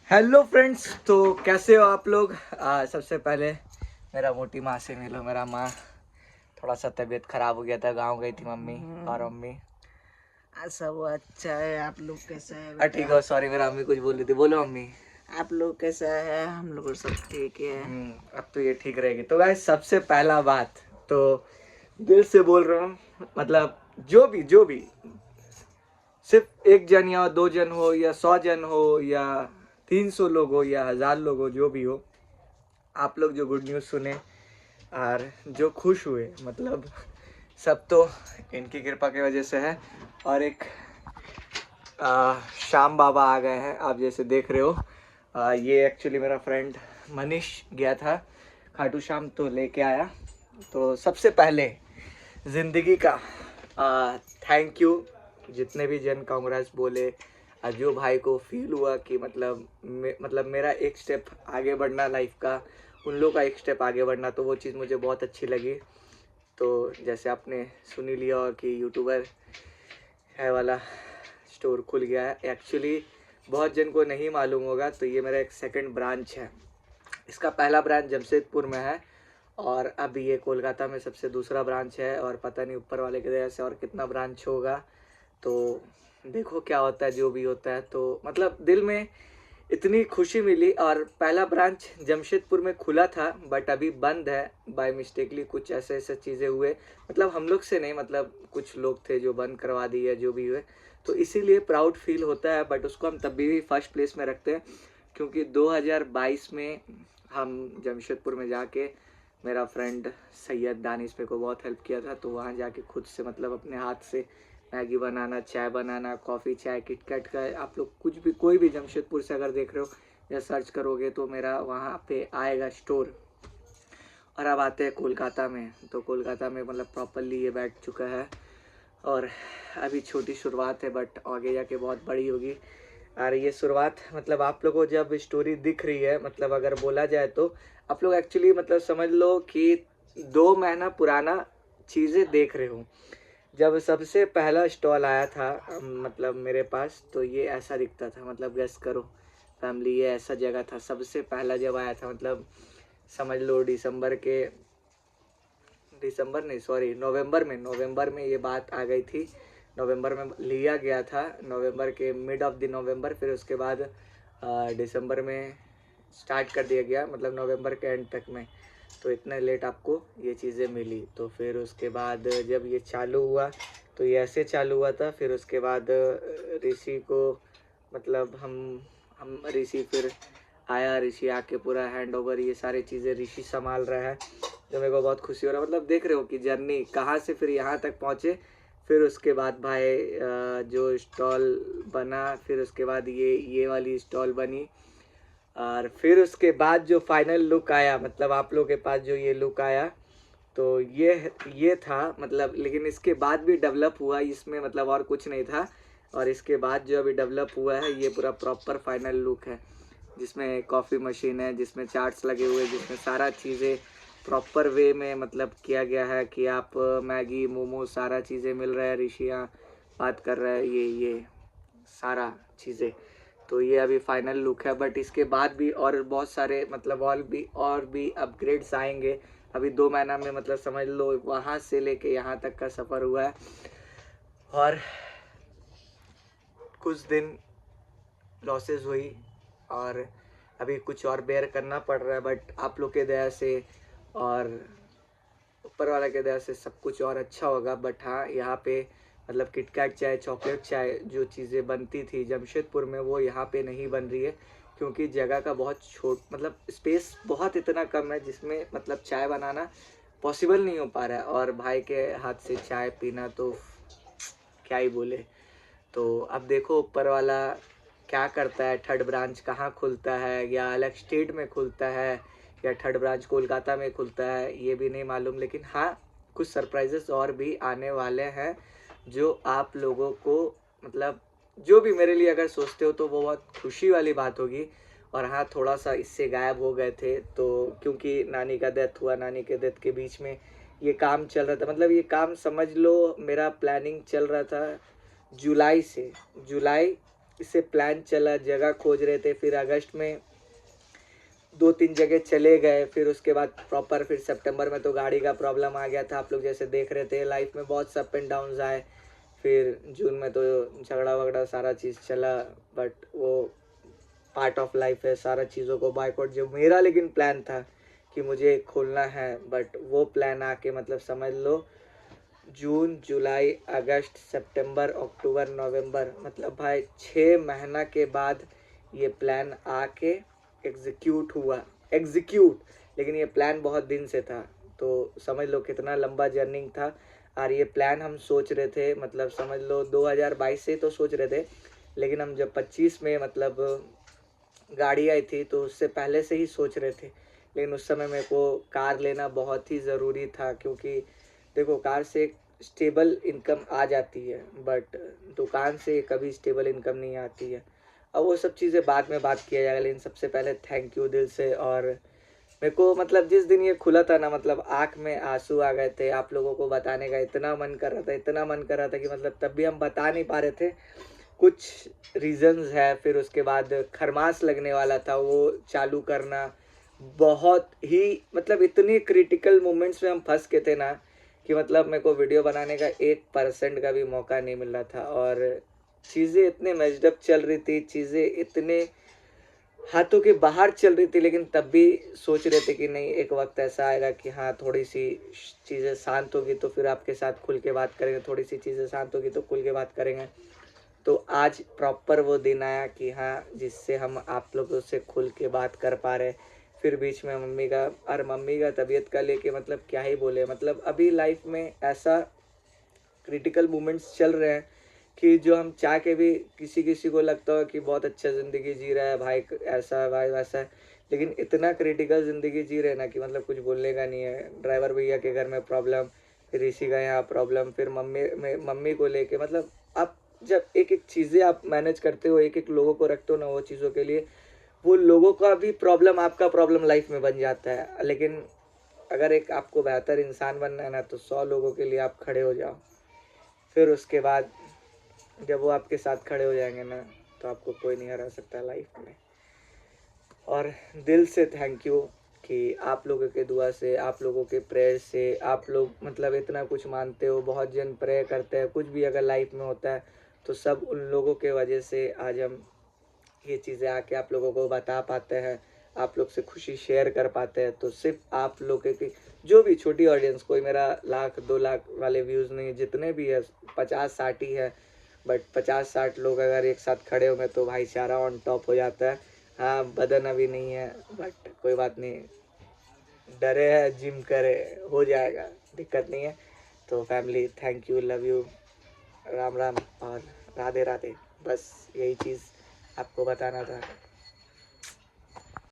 Hello friends, तो कैसे हो आप लोग। सबसे पहले मेरा मोटी माँ से मिलो। मेरा माँ थोड़ा सा तबीयत खराब हो गया था, गांव गई थी मम्मी। और मम्मी सब अच्छा है। आप लोग कैसे है ठीक बेटा? हो। सॉरी, मेरा मम्मी कुछ बोल रही थी। बोलो मम्मी। आप लोग कैसा है? हम लोग सब ठीक है। अब तो ये ठीक रहेगी। तो गाइस, सबसे पहला बात तो दिल से बोल रहा हूँ। मतलब जो भी सिर्फ एक जन या दो जन हो या 100 जन हो या 300 लोग हो या 1000 लोग हो, जो भी हो, आप लोग जो गुड न्यूज़ सुने और जो खुश हुए, मतलब सब तो इनकी कृपा की वजह से है। और एक श्याम बाबा आ गए हैं, आप जैसे देख रहे हो। ये एक्चुअली मेरा फ्रेंड मनीष गया था खाटू श्याम, तो लेके आया। तो सबसे पहले ज़िंदगी का थैंक यू जितने भी जन कांग्रेस बोले। जो भाई को फील हुआ कि मतलब मेरा एक स्टेप आगे बढ़ना लाइफ का, उन लोग का एक स्टेप आगे बढ़ना, तो वो चीज़ मुझे बहुत अच्छी लगी। तो जैसे आपने सुन ही लिया हो कि यूट्यूबर है वाला स्टोर खुल गया है। एक्चुअली बहुत जन को नहीं मालूम होगा, तो ये मेरा एक सेकंड ब्रांच है। इसका पहला ब्रांच जमशेदपुर में है और अब ये कोलकाता में सबसे दूसरा ब्रांच है। और पता नहीं ऊपर वाले की वजह से और कितना ब्रांच होगा, तो देखो क्या होता है, जो भी होता है। तो मतलब दिल में इतनी खुशी मिली। और पहला ब्रांच जमशेदपुर में खुला था बट अभी बंद है बाय मिस्टेकली। कुछ ऐसे ऐसे चीज़ें हुए, मतलब हम लोग से नहीं, मतलब कुछ लोग थे जो बंद करवा दिए, जो भी हुए। तो इसीलिए प्राउड फील होता है, बट उसको हम तब भी फर्स्ट प्लेस में रखते हैं। क्योंकि 2022 में हम जमशेदपुर में जाके, मेरा फ्रेंड सैयद दानिश मेरे को बहुत हेल्प किया था, तो वहाँ जाके खुद से मतलब अपने हाथ से मैगी बनाना, चाय बनाना, कॉफ़ी चाय किटकैट का, आप लोग कुछ भी कोई भी जमशेदपुर से अगर देख रहे हो या सर्च करोगे तो मेरा वहाँ पे आएगा स्टोर। और अब आते हैं कोलकाता में। तो कोलकाता में मतलब प्रॉपरली ये बैठ चुका है और अभी छोटी शुरुआत है बट आगे जाके बहुत बड़ी होगी। और ये शुरुआत मतलब आप लोगों को जब स्टोरी दिख रही है, मतलब अगर बोला जाए तो आप लोग एक्चुअली मतलब समझ लो कि 2 महीना पुराना चीज़ें देख रहे हो। जब सबसे पहला स्टॉल आया था मतलब मेरे पास, तो ये ऐसा दिखता था। मतलब गेस करो फैमिली, ये ऐसा जगह था सबसे पहला जब आया था। मतलब समझ लो दिसंबर नहीं, सॉरी, नवंबर में ये बात आ गई थी। नवंबर में लिया गया था, नवंबर के मिड ऑफ द नवंबर। फिर उसके बाद दिसंबर में स्टार्ट कर दिया गया, मतलब नवंबर के एंड तक में। तो इतने लेट आपको ये चीज़ें मिली। तो फिर उसके बाद जब ये चालू हुआ तो ये ऐसे चालू हुआ था। फिर उसके बाद ऋषि को मतलब हम ऋषि फिर आया, ऋषि आके पूरा हैंड ओवर ये सारी चीज़ें ऋषि संभाल रहा है, जो मेरे को बहुत खुशी हो रहा है। मतलब देख रहे हो कि जर्नी कहाँ से फिर यहाँ तक पहुँचे। फिर उसके बाद भाई जो स्टॉल बना, फिर उसके बाद ये वाली स्टॉल बनी। और फिर उसके बाद जो फाइनल लुक आया, मतलब आप लोगों के पास जो ये लुक आया, तो ये था मतलब। लेकिन इसके बाद भी डेवलप हुआ इसमें, मतलब और कुछ नहीं था। और इसके बाद जो अभी डेवलप हुआ है ये पूरा प्रॉपर फाइनल लुक है, जिसमें कॉफ़ी मशीन है, जिसमें चार्ट्स लगे हुए हैं, जिसमें सारा चीज़ें प्रॉपर वे में मतलब किया गया है कि आप मैगी मोमो सारा चीज़ें मिल रहा है। ऋषियाँ बात कर रहा है ये सारा चीज़ें। तो ये अभी फाइनल लुक है, बट इसके बाद भी और बहुत सारे मतलब और भी अपग्रेड्स आएंगे। अभी 2 महीना में मतलब समझ लो वहाँ से लेके यहाँ तक का सफ़र हुआ है। और कुछ दिन लॉसेस हुई और अभी कुछ और बेयर करना पड़ रहा है, बट आप लोग के दया से और ऊपर वाला के दया से सब कुछ और अच्छा होगा। बट हाँ, यहाँ पे मतलब किटकैट चाय, चॉकलेट चाय जो चीज़ें बनती थी जमशेदपुर में, वो यहाँ पे नहीं बन रही है। क्योंकि जगह का बहुत मतलब स्पेस बहुत इतना कम है, जिसमें मतलब चाय बनाना पॉसिबल नहीं हो पा रहा है। और भाई के हाथ से चाय पीना तो क्या ही बोले। तो अब देखो ऊपर वाला क्या करता है, थर्ड ब्रांच कहाँ खुलता है, या अलग स्टेट में खुलता है, या थर्ड ब्रांच कोलकाता में खुलता है, ये भी नहीं मालूम। लेकिन हाँ, कुछ सरप्राइजेस और भी आने वाले हैं जो आप लोगों को मतलब जो भी मेरे लिए अगर सोचते हो तो वो बहुत खुशी वाली बात होगी। और हाँ, थोड़ा सा इससे गायब हो गए थे तो क्योंकि नानी का डेथ हुआ, नानी के डेथ के बीच में ये काम चल रहा था। मतलब ये काम समझ लो मेरा प्लानिंग चल रहा था जुलाई से। जुलाई इससे प्लान चला, जगह खोज रहे थे, फिर अगस्त में 2-3 जगह चले गए, फिर उसके बाद प्रॉपर फिर सितंबर में तो गाड़ी का प्रॉब्लम आ गया था, आप लोग जैसे देख रहे थे। लाइफ में बहुत अप एंड डाउन्स आए, फिर जून में तो झगड़ा वगड़ा सारा चीज़ चला, बट वो पार्ट ऑफ लाइफ है, सारा चीज़ों को बायकॉट। जो मेरा लेकिन प्लान था कि मुझे खोलना है, बट वो प्लान आके मतलब समझ लो जून, जुलाई, अगस्त, सितंबर, अक्टूबर, नवंबर, मतलब भाई 6 महीना के बाद ये प्लान आके एग्जीक्यूट हुआ। लेकिन ये प्लान बहुत दिन से था, तो समझ लो कितना लंबा जर्नी था। और ये प्लान हम सोच रहे थे, मतलब समझ लो 2022 से तो सोच रहे थे, लेकिन हम जब 25 में मतलब गाड़ी आई थी तो उससे पहले से ही सोच रहे थे। लेकिन उस समय मेरे को कार लेना बहुत ही ज़रूरी था, क्योंकि देखो कार से एक स्टेबल इनकम आ जाती है, बट दुकान से कभी स्टेबल इनकम नहीं आती है। अब वो सब चीज़ें बाद में बात किया जाएगा, लेकिन सबसे पहले थैंक यू दिल से। और मेरे को मतलब जिस दिन ये खुला था ना, मतलब आँख में आंसू आ गए थे। आप लोगों को बताने का इतना मन कर रहा था, इतना मन कर रहा था कि मतलब तब भी हम बता नहीं पा रहे थे, कुछ रीजंस है। फिर उसके बाद खरमास लगने वाला था, वो चालू करना बहुत ही मतलब इतनी क्रिटिकल मोमेंट्स में हम फंस के थे ना, कि मतलब मेरे को वीडियो बनाने का 1% का भी मौका नहीं मिल रहा था। और चीज़ें इतने मैच्ड चल रही थी, चीज़ें इतने हाथों के बाहर चल रही थी, लेकिन तब भी सोच रहे थे कि नहीं, एक वक्त ऐसा आएगा कि हाँ थोड़ी सी चीज़ें शांत होगी तो फिर आपके साथ खुल के बात करेंगे, थोड़ी सी चीज़ें शांत होगी तो खुल के बात करेंगे। तो आज प्रॉपर वो दिन आया कि हाँ, जिससे हम आप लोगों से खुल के बात कर पा रहे। फिर बीच में मम्मी का तबीयत का लेके मतलब क्या ही बोले, मतलब अभी लाइफ में ऐसा क्रिटिकल मोमेंट्स चल रहे हैं कि जो हम चाह के भी, किसी किसी को लगता है कि बहुत अच्छा ज़िंदगी जी रहा है भाई, ऐसा है भाई वैसा है, लेकिन इतना क्रिटिकल ज़िंदगी जी रहे हैं ना कि मतलब कुछ बोलने का नहीं है। ड्राइवर भैया के घर में प्रॉब्लम, फिर ऋषि का यहाँ प्रॉब्लम, फिर मम्मी को लेके, मतलब आप जब एक एक चीज़ें आप मैनेज करते हो, एक एक लोगों को रखते हो ना वो चीज़ों के लिए, वो लोगों का भी प्रॉब्लम आपका प्रॉब्लम लाइफ में बन जाता है। लेकिन अगर एक आपको बेहतर इंसान बनना है ना, तो 100 लोगों के लिए आप खड़े हो जाओ। फिर उसके बाद जब वो आपके साथ खड़े हो जाएंगे ना, तो आपको कोई नहीं हरा सकता लाइफ में। और दिल से थैंक यू कि आप लोगों के दुआ से, आप लोगों के प्रेयर से, आप लोग मतलब इतना कुछ मानते हो। बहुत जन प्रे करते हैं, कुछ भी अगर लाइफ में होता है तो सब उन लोगों के वजह से आज हम ये चीज़ें आके आप लोगों को बता पाते हैं, आप लोग से खुशी शेयर कर पाते हैं। तो सिर्फ आप लोगों की जो भी छोटी ऑडियंस, कोई मेरा 1,00,000-2,00,000 वाले व्यूज़ नहीं, जितने भी है 50-60 ही है, बट 50-60 लोग अगर एक साथ खड़े होंगे तो भाईचारा ऑन टॉप हो जाता है। हाँ, बदन अभी नहीं है, बट कोई बात नहीं, डरे है जिम करे, हो जाएगा, दिक्कत नहीं है। तो family, thank you, love you, Ram Ram और राधे राधे। बस यही चीज़ आपको बताना था।